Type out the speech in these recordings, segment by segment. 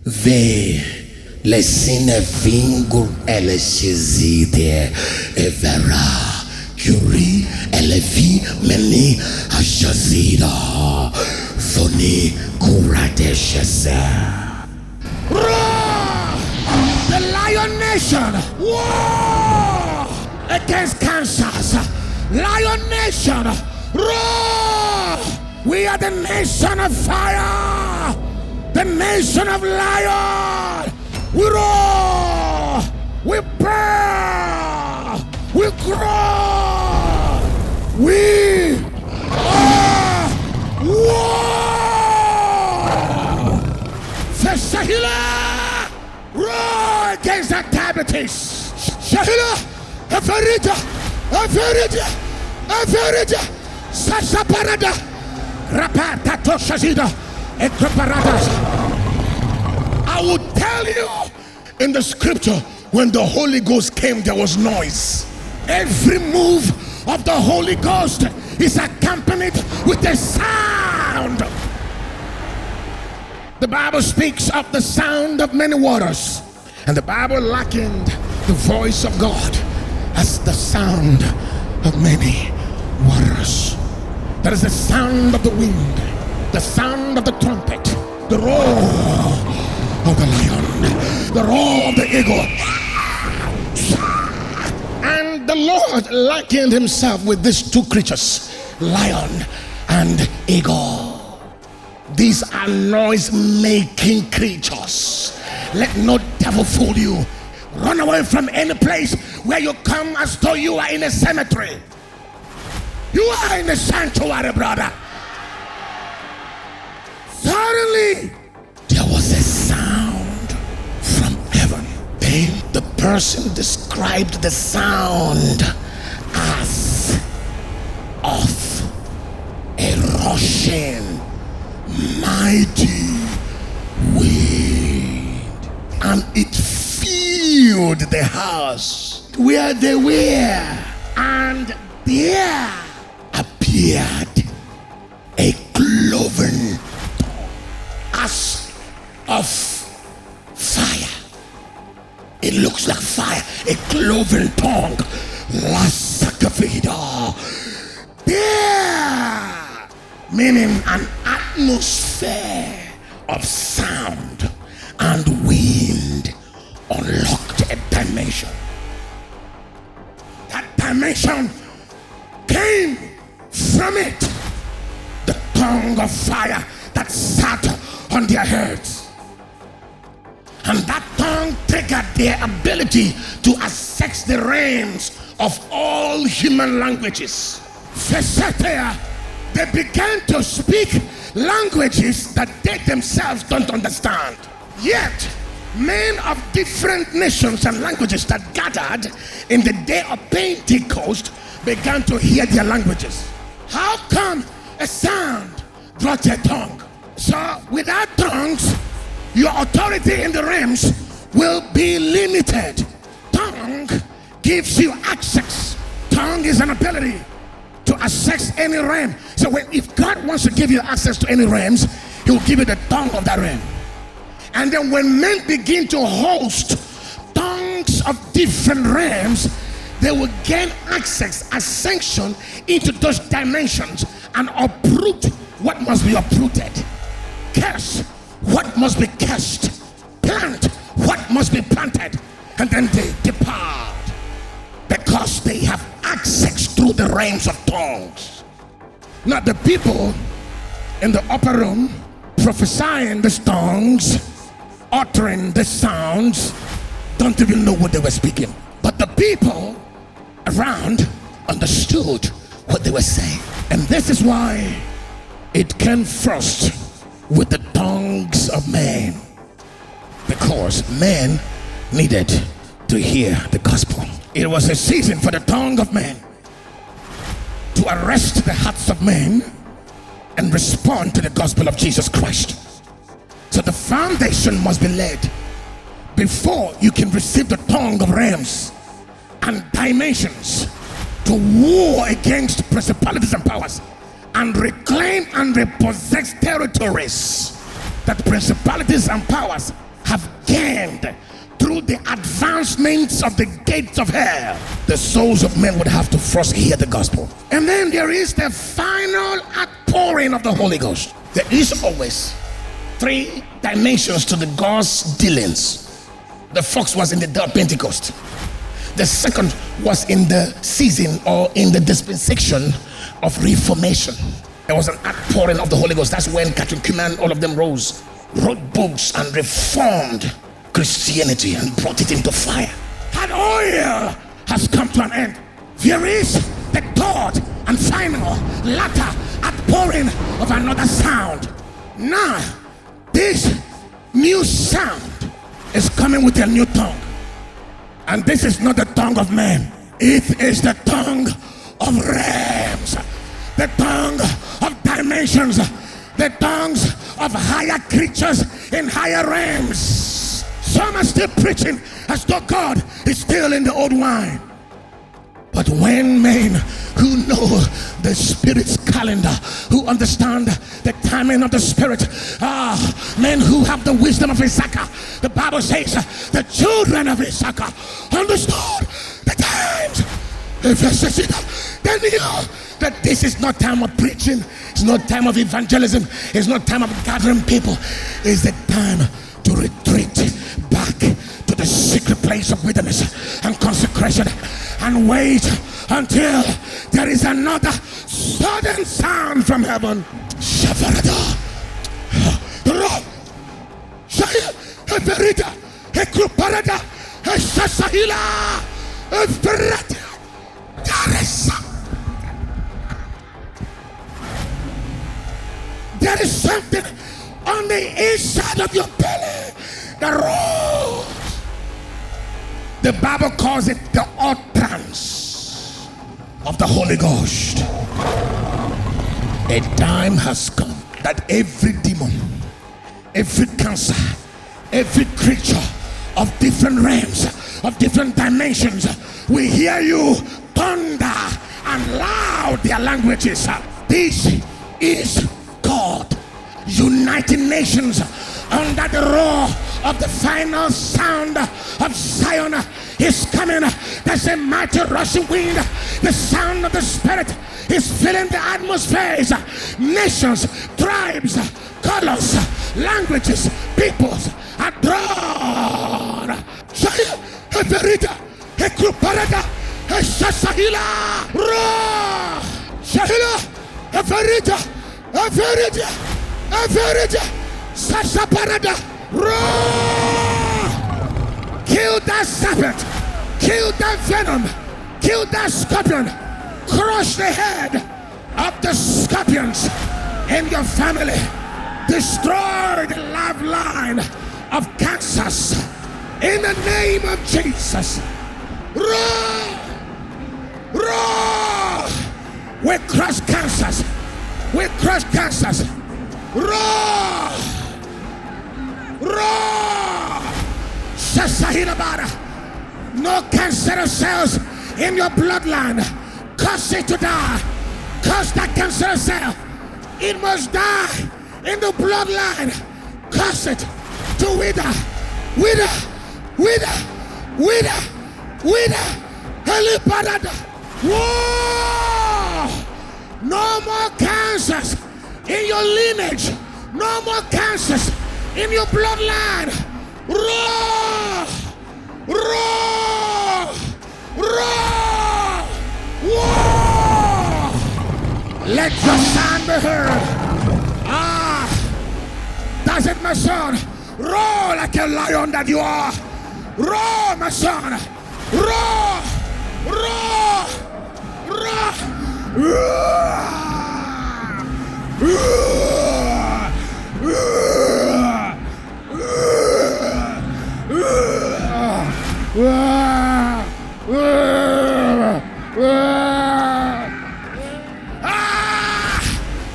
Ve lesine vingur eleshizide evera curi elevi meni ashazida foni kuradeshese. The Lion Nation war against cancers. Lion Nation roar. We are the nation of fire, the nation of lion. We roar, we burn, we grow, we are war. Shahila, roar against that diabetes. Shahila, Afarija, Afarija, Afarija, Sasa Parada, Rapata Toshazida, Ekaparadas. I will tell you, in the scripture, when the Holy Ghost came, there was noise. Every move of the Holy Ghost is accompanied with a sound. The Bible speaks of the sound of many waters, and the Bible likened the voice of God as the sound of many waters. That is the sound of the wind, the sound of the trumpet, the roar of the lion, the roar of the eagle. And the Lord likened himself with these two creatures, lion and eagle. These are noise-making creatures. Let no devil fool you. Run away from any place where you come as though you are in a cemetery. You are in the sanctuary, brother. Suddenly, there was a sound from heaven. Then the person described the sound as of a rushing, mighty wind, and it filled the house where they were, and there appeared a cloven tongue as of fire. It looks like fire, a cloven tongue. La Sakavida. There, meaning an atmosphere of sound and wind unlocked a dimension. That dimension came from it, the tongue of fire that sat on their heads. And that tongue triggered their ability to access the realms of all human languages. They began to speak languages that they themselves don't understand. Yet, men of different nations and languages that gathered in the day of Pentecost began to hear their languages. How come a sound brought a tongue? So without tongues, your authority in the realms will be limited. Tongue gives you access. Tongue is an ability to access any realm. So if God wants to give you access to any realms, he will give you the tongue of that realm. And then when men begin to host tongues of different realms, they will gain access, ascension into those dimensions, and uproot what must be uprooted, curse what must be cursed, plant what must be planted, and then they depart because they have access through the realms of tongues. Now the people in the upper room prophesying the tongues, uttering the sounds, don't even know what they were speaking. But the people around understood what they were saying. And this is why it came first with the tongues of men, because men needed to hear the gospel. It was a season for the tongue of men to arrest the hearts of men and respond to the gospel of Jesus Christ. So the foundation must be laid before you can receive the tongue of realms and dimensions to war against principalities and powers and reclaim and repossess territories that principalities and powers gained through the advancements of the gates of hell, the souls of men would have to first hear the gospel. And then there is the final outpouring of the Holy Ghost. There is always 3 dimensions to the God's dealings. The first was in the day of Pentecost. The second was in the season or in the dispensation of Reformation. There was an outpouring of the Holy Ghost. That's when Catechumen, all of them rose, wrote books and reformed Christianity and brought it into fire. That oil has come to an end. There is the third and final latter outpouring of another sound. Now, this new sound is coming with a new tongue. And this is not the tongue of man. It is the tongue of realms, the tongue of dimensions, the tongues of higher creatures in higher realms. Some are still preaching as though God is still in the old wine. But when men who know the Spirit's calendar, who understand the timing of the Spirit, men who have the wisdom of Issachar, the Bible says the children of Issachar understood the times. They knew that this is not time of preaching, it's not time of evangelism, it's not time of gathering people. It's the time to retreat back to the secret place of wilderness and consecration and wait until there is another sudden sound from heaven. Shavarada, Everita, Ekruparada, Sasahila, Everita. There is something on the inside of your belly that rolls. The Bible calls it the utterance of the Holy Ghost. A time has come that every demon, every cancer, every creature of different realms, of different dimensions, we hear you thunder and loud their languages. This is God uniting nations under the roar of the final sound of Zion is coming. There's a mighty rushing wind. The sound of the Spirit is filling the atmospheres. Nations, tribes, colors, languages, peoples are drawn. Everita, Ekruparada, Sasahila, Shahila, Everita, Everita, Everita, Sasaparada, kill that serpent, kill that venom, kill that scorpion, crush the head of the scorpions in your family, destroy the lifeline of cancers in the name of Jesus. We crush cancers, we crush cancers. No cancerous cells in your bloodline. Cause it to die. Cause that cancerous cell. It must die in the bloodline. Cause it to wither. Wither. Wither. Wither. Wither. Heliparada. Whoa! No more cancers in your lineage. No more cancers in your bloodline. Roar! Roar! Roar! Whoa! Let your sound be heard. Does it, my son? Roar like a lion that you are. Roar, my son. Roar! Roar! Roar!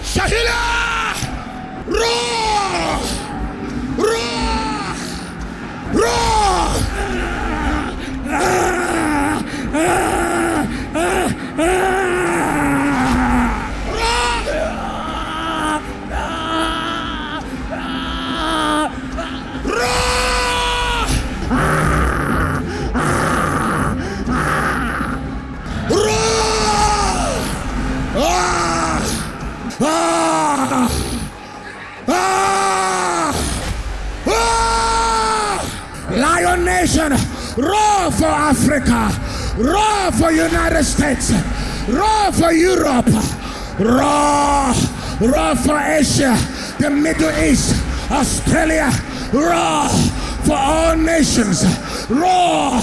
Shahila! Roar! Roar! Roar! Lion Nation, roar for Africa, roar for United States, roar for Europe, roar for Asia, the Middle East, Australia, roar for all nations, roar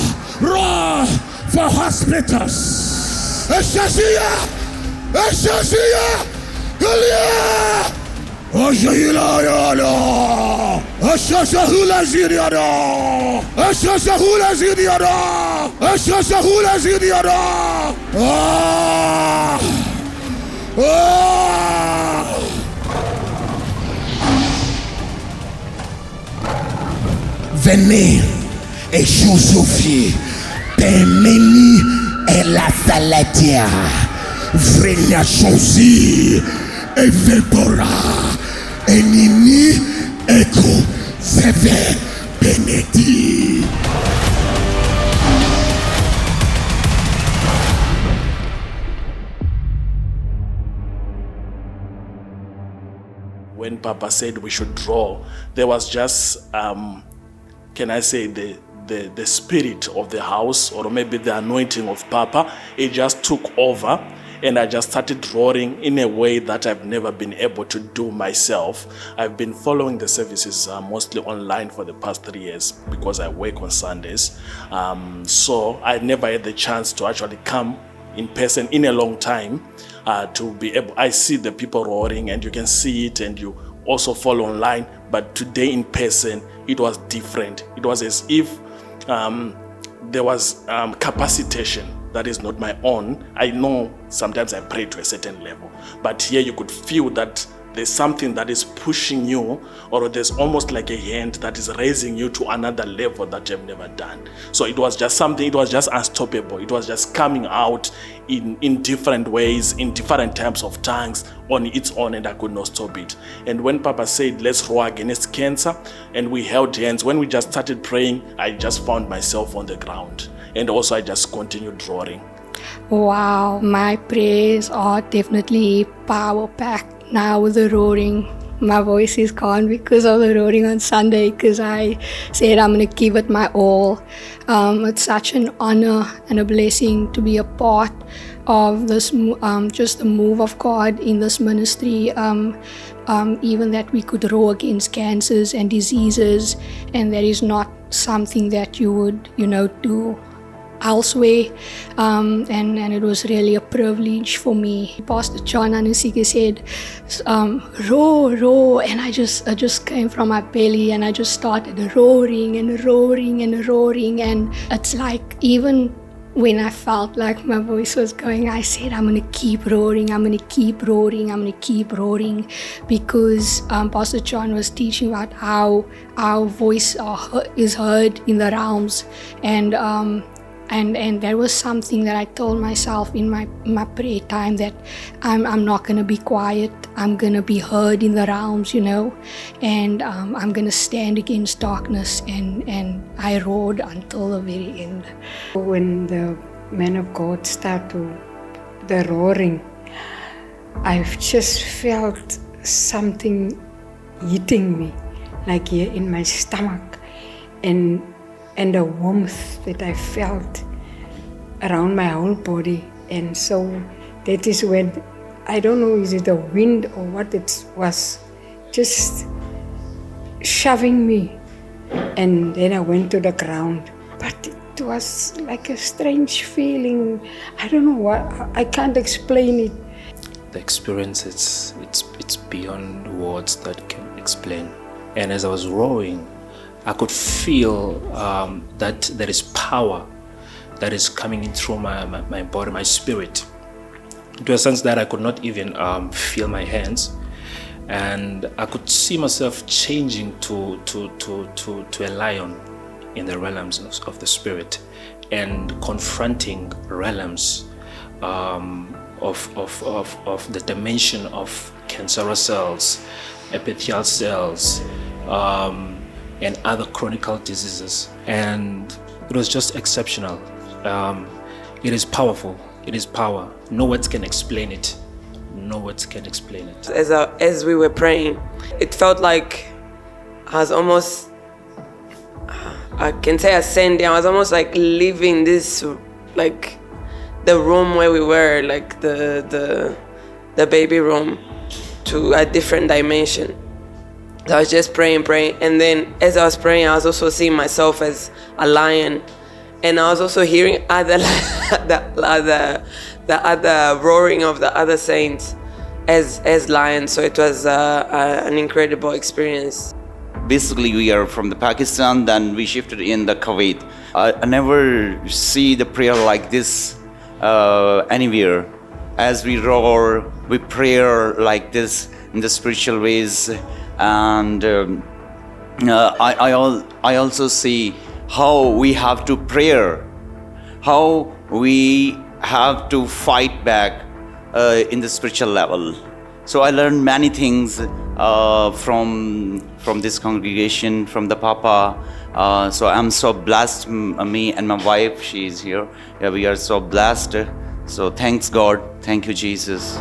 for hospitals. Excelsior! Venez et Josephie, Temeni et la Saladia, Vrenia Chosi, et Vebora, et Nini, Eko, Seve, Benedi. When Papa said we should draw, there was just, can I say, the spirit of the house, or maybe the anointing of Papa. It just took over, and I just started drawing in a way that I've never been able to do myself. I've been following the services mostly online for the past 3 years because I work on Sundays. So I never had the chance to actually come in person in a long time to be able. I see the people roaring, and you can see it, and you also follow online. But today in person, it was different. It was as if there was capacitation that is not my own. I know sometimes I pray to a certain level, but here you could feel that there's something that is pushing you, or there's almost like a hand that is raising you to another level that you've never done. So it was just something, it was just unstoppable. It was just coming out in different ways, in different types of tongues on its own, and I could not stop it. And when Papa said, let's roar against cancer, and we held hands, when we just started praying, I just found myself on the ground. And also I just continued drawing. Wow, my prayers are definitely power-packed. Now with the roaring, my voice is gone because of the roaring on Sunday, because I said I'm going to give it my all. It's such an honor and a blessing to be a part of this, just the move of God in this ministry. Even that we could roar against cancers and diseases, and that is not something that you would, do elsewhere, and it was really a privilege for me. Pastor John Anosike said, roar, and I just came from my belly, and I just started roaring, and it's like, even when I felt like my voice was going, I said, I'm going to keep roaring, because Pastor John was teaching about how our voice is heard in the realms, and that was something that I told myself in my prayer time, that I'm not going to be quiet. I'm going to be heard in the realms, and I'm going to stand against darkness, and I roared until the very end. When the man of God started the roaring, I've just felt something hitting me, like here in my stomach, and the warmth that I felt around my whole body. And so that is when, I don't know, is it the wind or what, it was just shoving me. And then I went to the ground. But it was like a strange feeling. I don't know what, I can't explain it. The experience, it's beyond words that can explain. And as I was roaring, I could feel that there is power that is coming in through my body, my spirit, to a sense that I could not even feel my hands, and I could see myself changing to a lion in the realms of the spirit, and confronting realms of the dimension of cancerous cells, epithelial cells, and other chronic diseases. And it was just exceptional. It is powerful. It is power. No words can explain it. No words can explain it. As we were praying, it felt like I was almost I can say ascending. I was almost like leaving this, like the room where we were, like the baby room, to a different dimension. So I was just praying, and then as I was praying, I was also seeing myself as a lion, and I was also hearing the other roaring of the other saints as lions. So it was an incredible experience. Basically, we are from the Pakistan, then we shifted in the Kuwait. I never see the prayer like this anywhere. As we roar, we pray like this in the spiritual ways, and I also see how we have to pray, how we have to fight back in the spiritual level. So I learned many things from this congregation, from the Papa. So I'm so blessed, me and my wife, she is here. Yeah, we are so blessed. So thanks God, thank you Jesus.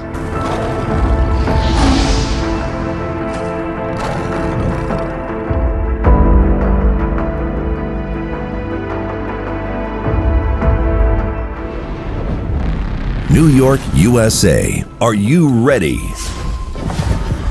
New York, USA. Are you ready?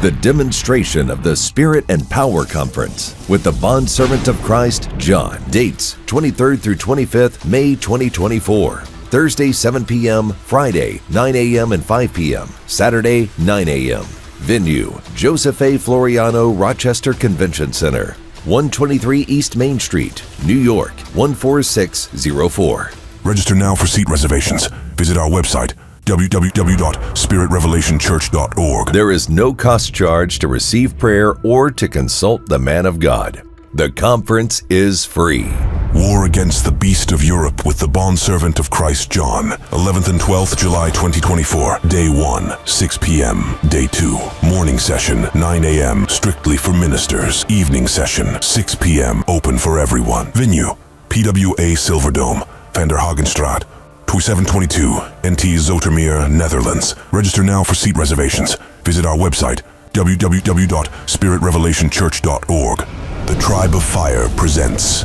The demonstration of the Spirit and Power Conference with the Bondservant of Christ, John. Dates 23rd through 25th, May 2024. Thursday, 7 p.m., Friday, 9 a.m. and 5 p.m., Saturday, 9 a.m. Venue, Joseph A. Floriano, Rochester Convention Center, 123 East Main Street, New York, 14604. Register now for seat reservations. Visit our website, www.spiritrevelationchurch.org. There is no cost charge to receive prayer or to consult the man of God. The conference is free. War Against the Beast of Europe with the Bondservant of Christ John. 11th and 12th July 2024. Day 1, 6 p.m. Day 2, morning session, 9 a.m. strictly for ministers. Evening session, 6 p.m. open for everyone. Venue, PWA Silverdome, Van der Hagenstraat, 2722, NT Zoetermeer, Netherlands. Register now for seat reservations. Visit our website, www.spiritrevelationchurch.org. The Tribe of Fire presents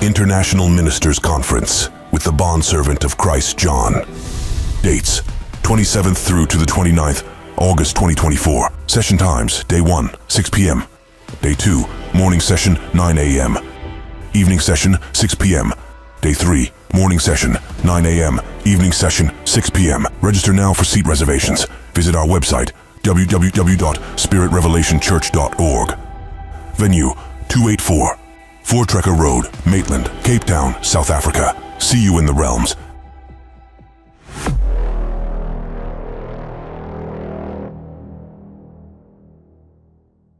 International Ministers Conference with the Bondservant of Christ John. Dates, 27th through to the 29th, August 2024. Session times, Day 1, 6 p.m. Day 2, morning session, 9 a.m. Evening session, 6 p.m. Day 3, morning session, 9 a.m. Evening session, 6 p.m. Register now for seat reservations. Visit our website, www.spiritrevelationchurch.org. Venue, 284, Voortrekker Road, Maitland, Cape Town, South Africa. See you in the realms.